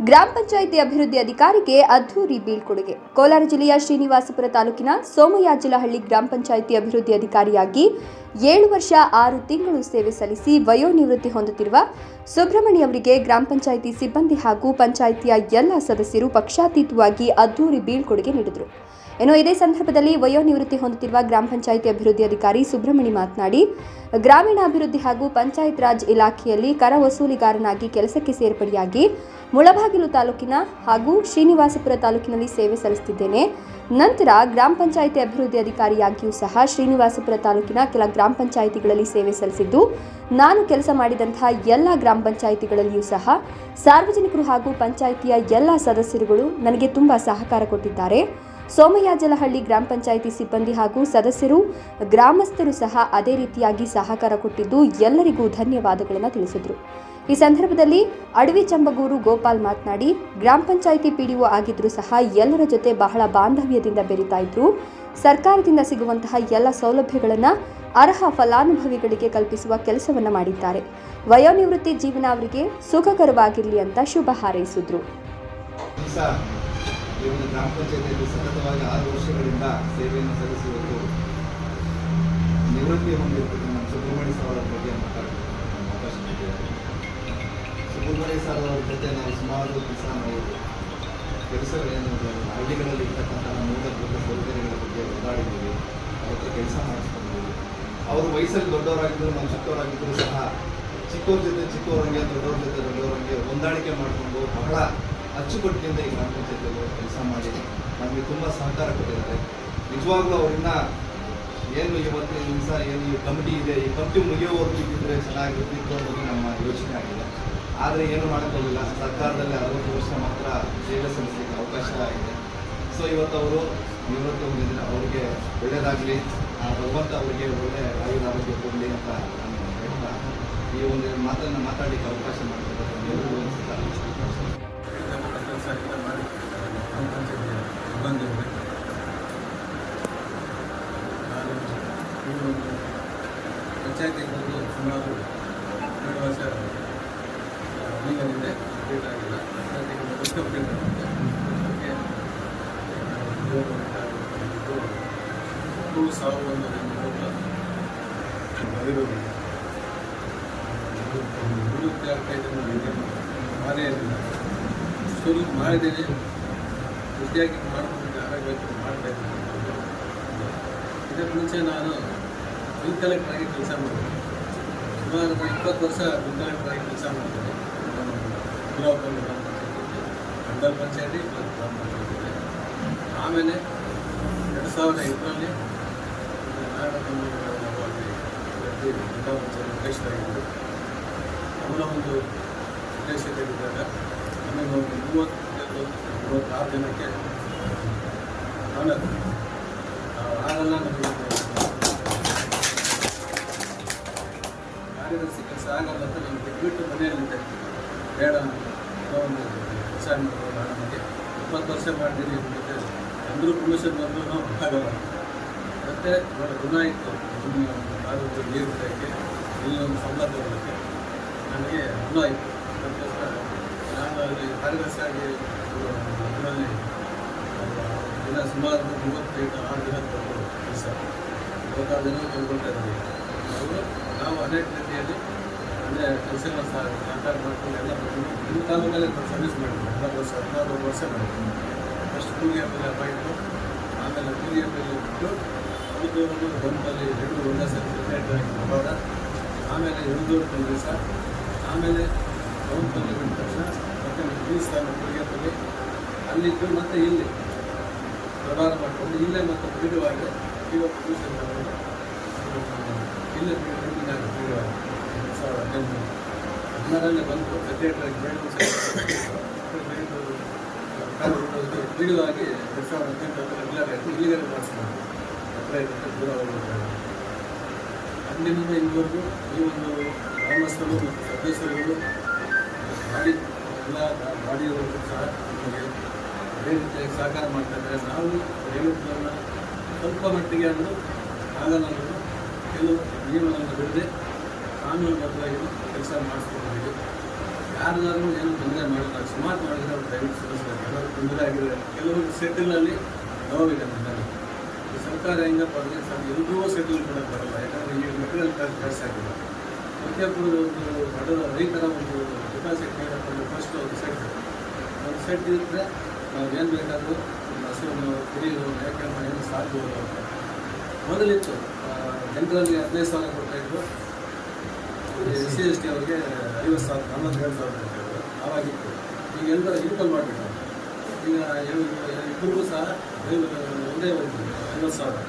ಗ್ರಾಮ ಪಂಚಾಯಿತಿ ಅಭಿವೃದ್ಧಿ ಅಧಿಕಾರಿಗೆ ಅದ್ದೂರಿ ಬೀಳ್ಕೊಡುಗೆ. ಕೋಲಾರ ಜಿಲ್ಲೆಯ ಶ್ರೀನಿವಾಸಪುರ ತಾಲೂಕಿನ ಸೋಮಯಾಜಲಹಳ್ಳಿ ಗ್ರಾಮ ಪಂಚಾಯಿತಿ ಅಭಿವೃದ್ಧಿ ಅಧಿಕಾರಿಯಾಗಿ 7 ವರ್ಷ 6 ತಿಂಗಳು ಸೇವೆ ಸಲ್ಲಿಸಿ ವಯೋನಿವೃತ್ತಿ ಹೊಂದುತ್ತಿರುವ ಸುಬ್ರಹ್ಮಣಿ ಅವರಿಗೆ ಗ್ರಾಮ ಪಂಚಾಯಿತಿ ಸಿಬ್ಬಂದಿ ಹಾಗೂ ಪಂಚಾಯಿತಿಯ ಎಲ್ಲ ಸದಸ್ಯರು ಪಕ್ಷಾತೀತವಾಗಿ ಅದ್ದೂರಿ ಬೀಳ್ಕೊಡುಗೆ ನೀಡಿದರು. ಇದೇ ಸಂದರ್ಭದಲ್ಲಿ ವಯೋನಿವೃತ್ತಿ ಹೊಂದುತ್ತಿರುವ ಗ್ರಾಮ ಪಂಚಾಯಿತಿ ಅಭಿವೃದ್ಧಿ ಅಧಿಕಾರಿ ಸುಬ್ರಹ್ಮಣಿ ಮಾತನಾಡಿ, ಗ್ರಾಮೀಣಾಭಿವೃದ್ಧಿ ಹಾಗೂ ಪಂಚಾಯತ್ ರಾಜ್ ಇಲಾಖೆಯಲ್ಲಿ ಕರ ವಸೂಲಿಗಾರನಾಗಿ ಕೆಲಸಕ್ಕೆ ಸೇರ್ಪಡೆಯಾಗಿ ಮುಳಬಾಗಿಲು ತಾಲೂಕಿನ ಹಾಗೂ ಶ್ರೀನಿವಾಸಪುರ ತಾಲೂಕಿನಲ್ಲಿ ಸೇವೆ ಸಲ್ಲಿಸುತ್ತಿದ್ದೇನೆ. ನಂತರ ಗ್ರಾಮ ಪಂಚಾಯಿತಿ ಅಭಿವೃದ್ಧಿ ಅಧಿಕಾರಿಯಾಗಿಯೂ ಸಹ ಶ್ರೀನಿವಾಸಪುರ ತಾಲೂಕಿನ ಕೆಲ ಗ್ರಾಮ ಪಂಚಾಯಿತಿಗಳಲ್ಲಿ ಸೇವೆ ಸಲ್ಲಿಸಿದ್ದು, ನಾನು ಕೆಲಸ ಮಾಡಿದಂತಹ ಎಲ್ಲ ಗ್ರಾಮ ಪಂಚಾಯಿತಿಗಳಲ್ಲಿಯೂ ಸಹ ಸಾರ್ವಜನಿಕರು ಹಾಗೂ ಪಂಚಾಯಿತಿಯ ಎಲ್ಲ ಸದಸ್ಯರುಗಳು ನನಗೆ ತುಂಬಾ ಸಹಕಾರ ಕೊಟ್ಟಿದ್ದಾರೆ. ಸೋಮಯಾಜಲಹಳ್ಳಿ ಗ್ರಾಮ ಪಂಚಾಯಿತಿ ಸಿಬ್ಬಂದಿ ಹಾಗೂ ಸದಸ್ಯರು, ಗ್ರಾಮಸ್ಥರು ಸಹ ಅದೇ ರೀತಿಯಾಗಿ ಸಹಕಾರ ಕೊಟ್ಟಿದ್ದು ಎಲ್ಲರಿಗೂ ಧನ್ಯವಾದಗಳನ್ನು ತಿಳಿಸಿದರು. ಈ ಸಂದರ್ಭದಲ್ಲಿ ಅಡವಿ ಚಂಬಗೂರು ಗೋಪಾಲ್ ಮಾತನಾಡಿ, ಗ್ರಾಮ ಪಂಚಾಯಿತಿ ಪಿಡಿಒ ಆಗಿದ್ದರೂ ಸಹ ಎಲ್ಲರ ಜೊತೆ ಬಹಳ ಬಾಂಧವ್ಯದಿಂದ ಬೆರೀತಾ ಇದ್ರು. ಸರ್ಕಾರದಿಂದ ಸಿಗುವಂತಹ ಎಲ್ಲ ಸೌಲಭ್ಯಗಳನ್ನು ಅರ್ಹ ಫಲಾನುಭವಿಗಳಿಗೆ ಕಲ್ಪಿಸುವ ಕೆಲಸವನ್ನು ಮಾಡಿದ್ದಾರೆ. ವಯೋನಿವೃತ್ತಿ ಜೀವನ ಅವರಿಗೆ ಸುಖಕರವಾಗಿರಲಿ ಅಂತ ಶುಭ ಹಾರೈಸಿದ್ರು. ಗ್ರಾಮ ಪಂಚಾಯತಿಯಲ್ಲಿ ಸತತವಾಗಿ 6 ವರ್ಷಗಳಿಂದ ಸೇವೆಯನ್ನು ಸಲ್ಲಿಸುವುದು ನಿವೃತ್ತಿ ಹೊಂದಿರುತ್ತದೆ. ನಮ್ಮ ಸುಬ್ರಹ್ಮಣ್ಯ ಸರ್ ಅವರ ಬಗ್ಗೆ ಮಾತಾಡೋದು ಅವಕಾಶ ನೀಡಿದ್ದಾರೆ. ಸುಬ್ರಹ್ಮಣ್ಯ ಸರ್ ಅವರ ಜೊತೆ ನಾವು ಸುಮಾರು ಕೆಲಸಗಳೇನು ಹಳ್ಳಿಗಳಲ್ಲಿ ಇರ್ತಕ್ಕಂಥ ಮೂಲಭೂತ ಸೌಕರ್ಯಗಳ ಬಗ್ಗೆ ಓಡಾಡಿದ್ದೀವಿ. ಅವ್ರ ಹತ್ರ ಕೆಲಸ ಮಾಡಿಸ್ಕೊಂಡಿದ್ದೀವಿ. ಅವರು ವಯಸ್ಸಲ್ಲಿ ದೊಡ್ಡವರಾಗಿದ್ದರು, ನಾವು ಚಿಕ್ಕವರಾಗಿದ್ದರೂ ಸಹ ಚಿಕ್ಕವ್ರ ಜೊತೆ ಚಿಕ್ಕವರಂಗೆ, ದೊಡ್ಡವ್ರ ಜೊತೆ ದೊಡ್ಡವರಂಗೆ ಹೊಂದಾಣಿಕೆ ಮಾಡಿಕೊಂಡು ಬಹಳ ಅಚ್ಚುಕಟ್ಟಿನಿಂದ ಈ ಗ್ರಾಮ ಪಂಚಾಯತಿಯಲ್ಲಿ ಕೆಲಸ ಮಾಡಿ ನಮಗೆ ತುಂಬ ಸಹಕಾರ ಕೊಟ್ಟಿದ್ದಾರೆ. ನಿಜವಾಗ್ಲೂ ಅವರಿಂದ ಏನು ಇವತ್ತಿನ ದಿವಸ ಏನು ಈ ಕಮಿಟಿ ಇದೆ, ಈ ಕಮಿಟಿ ಮುಗಿಯೋವರೆಗೂ ಇದ್ದಿದ್ರೆ ಚೆನ್ನಾಗಿರ್ತಿತ್ತು ಅನ್ನೋದು ನಮ್ಮ ಯೋಚನೆ ಆಗಿದೆ. ಆದರೆ ಏನು ಮಾಡೋಕ್ಕಾಗಿಲ್ಲ. ಸರ್ಕಾರದಲ್ಲಿ 60 ವರ್ಷ ಮಾತ್ರ ಸೇವೆ ಸಲ್ಲಿಸಲಿಕ್ಕೆ ಅವಕಾಶ ಆಗಿದೆ. ಸೊ ಇವತ್ತು ಅವರು ನಿವೃತ್ತಿ ಹೊಂದಿದ್ರೆ ಅವರಿಗೆ ಒಳ್ಳೆಯದಾಗಲಿ, ಭಗವಂತ ಅವರಿಗೆ ಒಳ್ಳೆಯ ಆರೋಗ್ಯ ಕೊಡಲಿ ಅಂತ ನಾನು ಹೇಳ್ತಾ ಈ ಒಂದು ಮಾತನ್ನು ಮಾತಾಡಲಿಕ್ಕೆ ಅವಕಾಶ ಮಾಡಿಕೊಡ್ತಾರೆ. ಪಂಚಾಯತಿಗೆ ಬಂದು ಸುಮಾರು 2 ವರ್ಷ ಈಗಲಿಂದ ಕಂಪ್ಲೀಟ್ ಆಗಿಲ್ಲ. ಪಂಚಾಯತಿಗೆ ಬಂದು ಕಂಪ್ಲೀಟ್ ಆಗುತ್ತೆ. ಅದಕ್ಕೆ 2001 ನಿವೃತ್ತಿ ಆಗ್ತಾಯಿದ್ದೆ. ಮಾಡೇ ಇರಲಿಲ್ಲ. ಶುರು ಮಾಡಿದ್ದೀನಿ, ವೃತ್ತಿಯಾಗಿ ಮಾಡ್ಕೊಂಡಿದ್ದೆ, ಆರೋಗ್ಯ ಮಾಡ್ತಾಯಿದ್ದೀನಿ. ಇದಕ್ಕೆ ಮುಂಚೆ ನಾನು ಬಿಲ್ ಕಲೆಕ್ಟರ್ ಆಗಿ ಕೆಲಸ ಮಾಡಿದೆ. ಸುಮಾರು 20 ವರ್ಷ ಬಿಲ್ ಕಲೆಕ್ಟರ್ ಆಗಿ ಕೆಲಸ ಮಾಡಿದ್ದೇನೆ. ಗುಲಾಬ್ ಮಂಡಲ ಪಂಚಾಯತಿ ಮತ್ತು ಗ್ರಾಮ ಪಂಚಾಯತಿ. ಆಮೇಲೆ 2005ರಲ್ಲಿ ಜಿಲ್ಲಾ ಪಂಚಾಯತ್ ಅಧ್ಯಕ್ಷರಾಗಿದ್ದರು. ಅವರ ಒಂದು ಅಧ್ಯಕ್ಷತೆಗಿದ್ದಾಗ ನಮಗೆ ಒಂದು 36 ಜನಕ್ಕೆ ಆಗಲ್ಲ ನಮಗೆ ಕಾರ್ಯದರ್ಶಿ ಕೆಲಸ ಆಗಲ್ಲ ಅಂತ ನಮಗೆ ಬಿಟ್ಟು ಮನೆಯಲ್ಲಿದ್ದೆ. ಬೇಡ ಒಂದು ಕೆಲಸ ಮಾಡೋಣ, ನಮಗೆ 20 ವರ್ಷ ಮಾಡಿದ್ದೀನಿ. ಮತ್ತು ಎಲ್ಲರೂ ಪ್ರಮೋಷನ್ ಬಂದರೂ ಆಗಲ್ಲ. ಮತ್ತು ಭಾಳ ಗುಣ ಇತ್ತು. ಆರೋಗ್ಯ ನೀರು ಬಿಡೋಕ್ಕೆ, ಇಲ್ಲಿ ಒಂದು ಸಂಬಳ ತಗೊಳ್ಳೋಕ್ಕೆ ನನಗೆ ಗುಣ ಇತ್ತು. ಅದಕ್ಕೋಸ್ಕರ ನಾನು ಅಲ್ಲಿ ಕಾರ್ಯದರ್ಶಿ ಆಗಿ ಅದರಲ್ಲಿ ದಿನ ಸುಮಾರು 35-6 ದಿನ ತಗೊಂಡು ಕೆಲಸ 26 ದಿನ ತಗೊಂಡ್ತಾ ಇದ್ದೀವಿ. ನಾವು ಅನೇಕ ರೀತಿಯಲ್ಲಿ ಅಂದರೆ ಕೆಲಸಗಳ ಸಹಕಾರ ಮಾಡ್ಕೊಂಡು ಎಲ್ಲ ನಿಮ್ಮ ತಾಲೂಕಲ್ಲಿ ನಾನು ಸರ್ವಿಸ್ ಮಾಡಿದ್ದೀನಿ. 16 ವರ್ಷ ಮಾಡಿದ್ದೀನಿ. ಫಸ್ಟ್ PDFಲ್ಲಿ ಅಪಾಯಿಂಟು, ಆಮೇಲೆ PDFಲ್ಲಿ ಬಿಟ್ಟು ಉಳಿದವರು ಬಂಪಲ್ಲಿ 2 ಒಂದೇ ಸರಿ ಪ್ರಭಾವ, ಆಮೇಲೆ 2 ದಿವಸ, ಆಮೇಲೆ ಟೌನ್ಪಲ್ಲಿ ಬಿಟ್ಟ ತಕ್ಷಣ ಮತ್ತು ದೇವಸ್ಥಾನ PDFಲ್ಲಿ ಅಲ್ಲಿದ್ದು ಮತ್ತು ಇಲ್ಲಿ ಪ್ರಭಾವ ಮಾಡಿಕೊಂಡು ಇಲ್ಲೇ ಮತ್ತು ಬಿಡುವಾಗ ಇವತ್ತು ಟ್ಯೂಷನ್ ತಗೊಂಡು ಇಲ್ಲೇ ಮೀಟಿಂಗ್ ಆಗಿ ಬಿಡುವಾಗ 2016ರಲ್ಲಿ ಬಂದು ಸೆಕ್ರೆಟರಿಯಾಗಿ ಬಿಡುವಾಗಿ 2018ರಲ್ಲಿ ರೆಗ್ಯುಲರ್ ಆಯಿತು. ಇಲ್ಲಿಗೆ ಮಾಡಿಸ್ಕೊಂಡು ಹತ್ರ ಇರುತ್ತೆ, ದೂರ ಹೋಗ್ಬೇಕಾದ್ರೆ ಅಲ್ಲಿಂದ ಇಲ್ಲಿವರೆಗೂ ಈ ಒಂದು ಗ್ರಾಮಸ್ಥರು ಮತ್ತು ಸದಸ್ಯರುಗಳು ಮಾಡಿ ಎಲ್ಲ ಮಾಡಿರೋರು ಸಹ ನಮಗೆ ಅದೇ ರೀತಿಯಾಗಿ ಸಹಕಾರ ಮಾಡ್ತಾಯಿದ್ದಾರೆ. ನಾವು ಹೇಳಿದ್ದನ್ನು ಸ್ವಲ್ಪ ಮಟ್ಟಿಗೆ ಅಂದರೂ ಆಗಲ್ಲ ಅನ್ನೋದು ಕೆಲವು ನಿಯಮಗಳನ್ನು ಬಿಡದೆ ಕಾನೂನುಬದ್ಧವಾಗಿ ಕೆಲಸ ಮಾಡಿಸ್ಕೊಂಡಿದ್ದೀವಿ. ಯಾರಿಗಾದ್ರೂ ಏನು ತೊಂದರೆ ಮಾಡಿಲ್ಲ, ಸುಮಾರು ಮಾಡಿದ್ರೆ ಅವ್ರು ದಯವಿಟ್ಟು ಸಲ್ಲಿಸಬೇಕು. ಎಲ್ಲರೂ ತೊಂದರೆ ಆಗಿದೆ, ಕೆಲವರು ಸೆಟಲ್ನಲ್ಲಿ ನೋವಿದೆ ನನ್ನಲ್ಲಿ. ಈ ಸರ್ಕಾರ ಹೆಂಗಪ್ಪ ಅಂದರೆ ಎಲ್ಲರೂ ಸೆಟಲ್ ಕೊಡೋಕ್ಕೆ ಬರಲ್ಲ, ಯಾಕಂದರೆ ಈ ಮೆಟೀರಿಯಲ್ ಕಾಸ್ಟ್ ಜಾಸ್ತಿ ಆಗಿದೆ. ಪ್ರತಿಯೊಬ್ಬರು ಒಂದು ಬಡ ರೈತರ ಒಂದು ಕೆಪಾಸಿಟಿ ಏನಪ್ಪ ಅಂದರೆ ಫಸ್ಟ್ ಒಂದು ಸೆಟ್ ಇದ್ದರೆ ನಾವು ಏನು ಬೇಕಾದರೂ ಹಸುವನ್ನು ಕುಡಿಯೋದು ಯಾಕಂದ್ರೆ ಏನು ಸಾಧ್ಯ ಮೊದಲಿತ್ತು. ಜನರಲ್ಲಿ 15,000 ಕೊಡ್ತಾಯಿದ್ರು, SC ST ಅವರಿಗೆ 50,000 42,000 ಕೊಡ್ತಾಯಿದ್ರು ಆವಾಗಿತ್ತು. ಈಗ ಎಲ್ಲ ಈಕ್ವಲ್ ಮಾಡಿಬಿಟ್ಟು ಈಗ ಇಬ್ಬರಿಗೂ ಸಹ ಒಂದೇ ಹೋಗ್ತದೆ 50,000.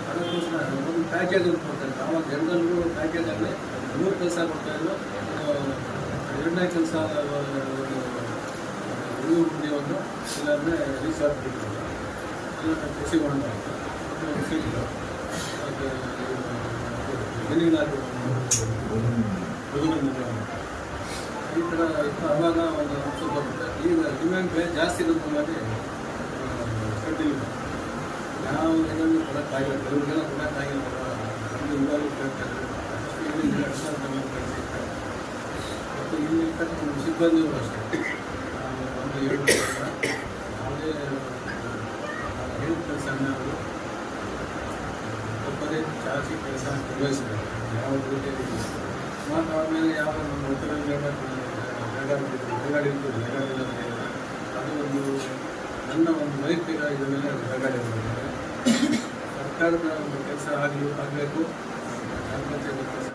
ಅದಕ್ಕೋಸ್ಕರ ಒಂದು ಪ್ಯಾಕೇಜ್ ಅಂತ ಕೊಡ್ತಾಯಿದ್ರು. ಆವಾಗ ಜನರಲ್ಗೂ ಪ್ಯಾಕೇಜಲ್ಲಿ 3 ಕೆಲಸ ಕೊಡ್ತಾಯಿದ್ರು, 2ನೇ ಕೆಲಸ ಉಂಡಿ ಒಂದು, ಇಲ್ಲಾಂದರೆ ರೀಚಾರ್ಜ್ ಬಿಟ್ಟು ಇಲ್ಲ ಕೃಷಿಗೊಂಡ ಸೀಟು ಮತ್ತು ಬೆನ್ನಿಗಾದ್ರು ಈ ಥರ ಇತ್ತು. ಆವಾಗ ಒಂದು ಅಂಶ ಬರುತ್ತೆ. ಈಗ ಡಿಮ್ಯಾಂಡ್ ಬೆಲೆ ಜಾಸ್ತಿ ಇರೋದ್ರಲ್ಲಿ ಕಟ್ಟಿಲ್ಲ, ಯಾವ ಇದನ್ನು ಕೊಡೋಕ್ಕಾಗಿಲ್ಲ, ಕೆಲವರಿಗೆಲ್ಲ ಕೊಡೋಕ್ಕಾಗಿಲ್ಲ. ನಮ್ಮದು ಇವಾಗ ಕೇಳ್ತಾರೆ ಮತ್ತು ಇಲ್ಲಿ ಇರ್ತಕ್ಕಂಥ ಸಿಬ್ಬಂದಿಗಳು ಅಷ್ಟೇ ಒಂದು 7 ವರ್ಷ ಯಾವುದೇ ಹೇಳಿದ ಕೆಲಸನ ಅವರು ಒಬ್ಬರೇ ಚಾಚಿ ಕೆಲಸ ನಿರ್ವಹಿಸಬೇಕು. ಯಾವ ರೀತಿಯಲ್ಲಿ ಮಾತ್ರ ಆದಮೇಲೆ ಯಾವ ನಮ್ಮ ಒತ್ತಡದಲ್ಲಿ ಅದು ಒಂದು ನನ್ನ ಒಂದು ವೈಯಕ್ತಿಕ ಇದರ ಮೇಲೆ ಬೆಳಗಾಡಿ ಸರ್ಕಾರದ ಒಂದು ಕೆಲಸ ಆಗಬೇಕು, ಗ್ರಾಮ ಪಂಚಾಯತ್ ಕೆಲಸ